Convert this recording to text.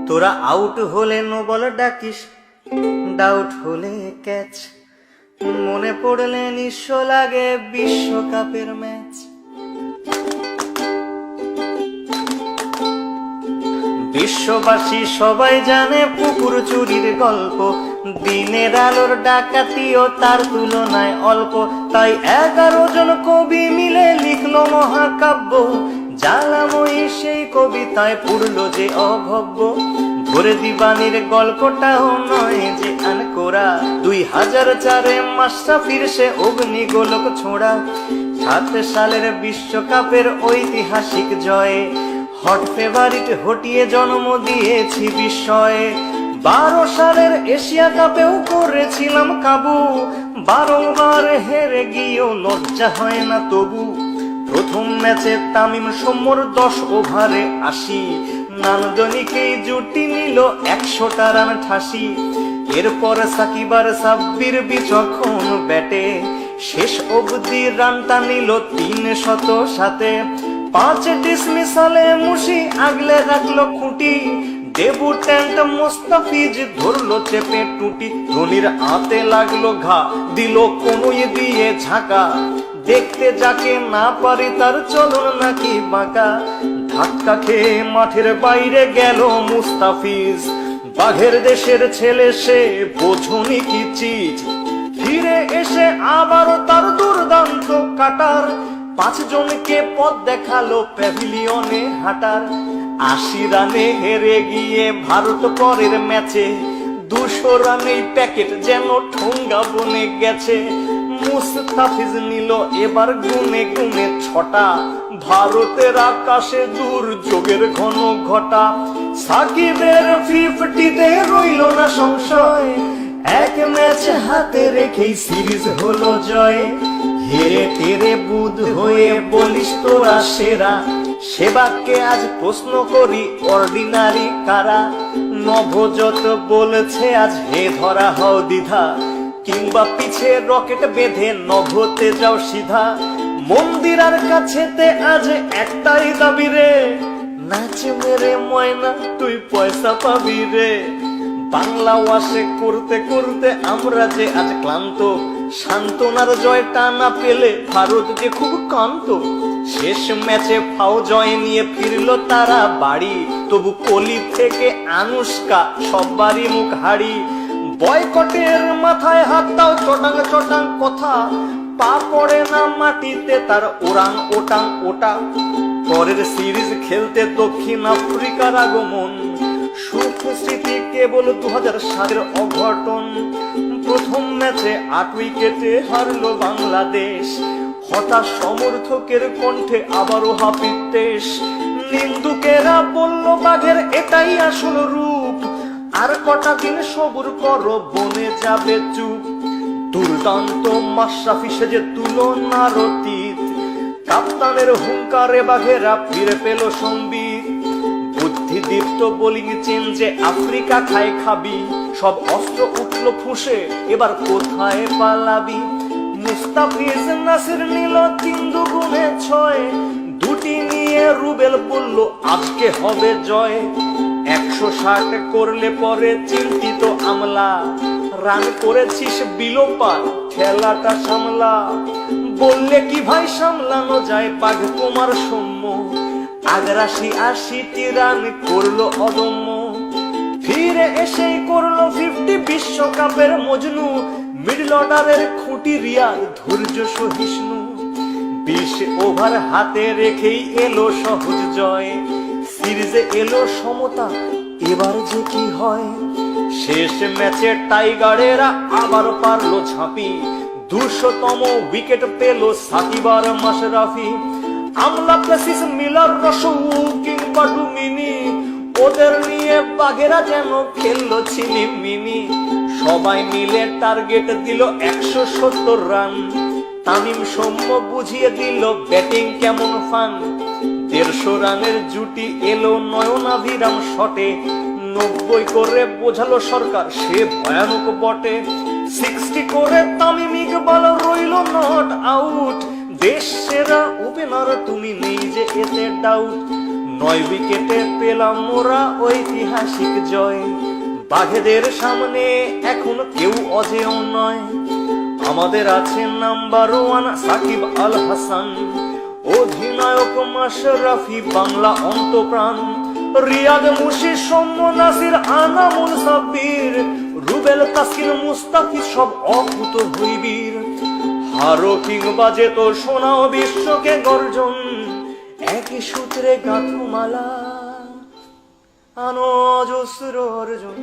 তোরা আউট হলে no ball ডাকিস, doubt হলে ক্যাচ, মনে পড়লে নিঃস্ব লাগে বিশ্বকাপের ম্যাচ। বিশ্ববাসী সবাই জানে পুকুর চুরির গল্প, দিনের আলোর ডাকাতিও তার তুলনায় অল্প। তাই 11 জন কবি মিলে লিখলো মহাকাব্য, জ্বালাময়ী সেই কবিতায় পুরলো যে অভব্য। ভোরে দিবানির গল্পটাও নয় যে আনকোরা, 2004-এ মাশরাফির সে অগ্নিগোলক ছোঁড়া। 7 সালের বিশ্বকাপের ঐতিহাসিক জয়ে হট ফেভারিট হটিয়ে জন্ম দিয়েছি বিস্ময়ে। 12 সালের এশিয়া কাপেও করেছিলাম কাবু, 12বার হেরে গিয়েও লজ্জা হয় না তবু। প্রথম ম্যাচে তামিম সমর 10 ওভারে 80, নান্দনিকেই জুটি নিল 100টা রান ঠাসি। এরপর সাকিব আর সাব্বির বিচক্ষণ ব্যাটে শেষ অবধি রানটা নিল 307। 5 ডিসমিসালে মুশি আগলে রাখলো খুঁটি, ডেবুট্যান্ট মোস্তাফিজ ধরলো চেপে টুটি। ধোনির হাতে লাগলো ঘা, দিল কনুই দিয়ে ঝাঁকা, দেখতে যাকে না পারি তার চলন নাকি বাঁকা। ধাক্কা খেয়ে মাঠের বাইরে গেল মুস্তাফিজ, বাঘের দেশের ছেলে সে বোঝনি কি চিজ। ফিরে এসে আবারও তার দুর্দান্ত কাটার, 5 জনকে পথ দেখালো প্যাভিলিয়নে হাঁটার। 80 রানে হেরে গিয়ে ভারত পরের ম্যাচে 200 রানেই প্যাকেট যেন ঠোঙ্গা বনে গেছে। মুস্তাফিজ নিল এবার গুনে গুনে 6টা, ভারতের আকাশে দুর্যোগের ঘন ঘটা। সাকিবের 50-তে রইল না সংশয়, 1 ম্যাচ হাতে রেখেই সিরিজ হলো জয়। হেরে টেরে বুধ হয়ে বলিস তোরা সেরা, সেবাকে আজ প্রশ্ন করি অর্ডিনারি কারা। নভোজত বলেছে আজ হে ধরা হও দ্বিধা, কিংবা পিছে রকেট বেঁধে নভতে যাও সিধা। মন্দিরার কাছেতে আজ একটাই দাবি রে, নাচ মেরে ময়না তুই পয়সা পাবি রে। বাংলা ওয়াশে করতে করতে আমরা যে আজ ক্লান্ত, সান্ত্বনার জয়টা না পেলে ভারত যে খুব কান্ত। শেষ ম্যাচে ফাও জয় নিয়ে ফিরল তারা বাড়ি, তবু কোহলি থেকে আনুষ্কা সবারই মুখ হাড়ি। বয়কটের মাথায় হাত দাও চটাং চটাং কথা, পা পড়ে না মাটিতে তার ওরাং ওটাং ওটা। পরের সিরিজ খেলতে দক্ষিণ আফ্রিকার আগমন, সুখ স্মৃতি কেবল 2007-এর অঘটন। প্রথম ম্যাচে 8 উইকেটে হারলো বাংলাদেশ, হতাশ সমর্থকের কণ্ঠে আবারও হাফিজ দেশ। নিন্দুকেরা বলল বাঘের এটাই আসল রূপ, আর কটা দিন সবুর করো বনে যাবে চুপ। দুর্দান্ত মাশরাফি সেজে তুলনার অতীত, কাপ্তানের হুঙ্কারে বাঘেরা ফিরে পেল সম্বিত। বুদ্ধিদীপ্ত বোলিং চেঞ্জে আফ্রিকা খায় খাবি, সব অস্ত্র উঠলো ফুঁসে এবার কোথায় পালাবি। মুস্তাফিজ নাসির নিল 3 দুগুণে 6, 2টি নিয়ে রুবেল বলল আজকে হবে জয়। 160 করলে পরে চিন্তিত আমলা, রান করেছিস বিলোপার খেলাটা সামলা। বললে কি ভাই সামলানো যায় বাঘ কুমার সৌম্য, ৮৮টি রান করলো অদম্য। ফিরে এসেই করলো 50 বিশ্বকাপের মজনু, মিডল অর্ডারের খুঁটি রিয়াদ ধৈর্য সহিষ্ণু। 20 ওভার হাতে রেখেই এলো সহজ জয়, সিরিজে এলো সমতা এবার যে কি হয়। শেষ ম্যাচে টাইগারেরা আবার পারলো ঝাঁপি, 200তম উইকেট পেল সাকিব আর মাশরাফি। আমলা প্লেসিস মিলার রসৌ কিংবা ডুমিনি, ওদের নিয়ে বাঘেরা যেন খেললো ছিনিমিনি। সবাই মিলে টার্গেট দিল 170 রান, তামিম সৌম্য বুঝিয়ে দিল ব্যাটিং কেমন ফান। 150 রানের জুটি এলো নয়নাভিরাম শটে, 90 করে বোঝালো সরকার সে ভয়ানক বটে। 60 করে তামিম ইকবাল রইল নট আউট, দেশ সেরা ওপেনার তুমি নেই যে এতে ডাউট। 9 উইকেটে পেলাম মোরা ঐতিহাসিক জয়। বাঘেদের সামনে এখন কেউ অজেয় নয়। আমাদের আছে নাম্বার 1 সাকিব আল হাসান, অধিনায়ক মাশরাফি বাংলা অন্তপ্রাণ, রিয়াদ মুশি সৌম্য নাসির আনামুল সাব্বির, রুবেল তাসকিন মুস্তাফিজ সব অভূত হইবীর। হারো কিংবা যেত শোনাও বিশ্বকে গর্জন, একই সূত্রে গাঁথো মালা আনো অজস্র অর্জন।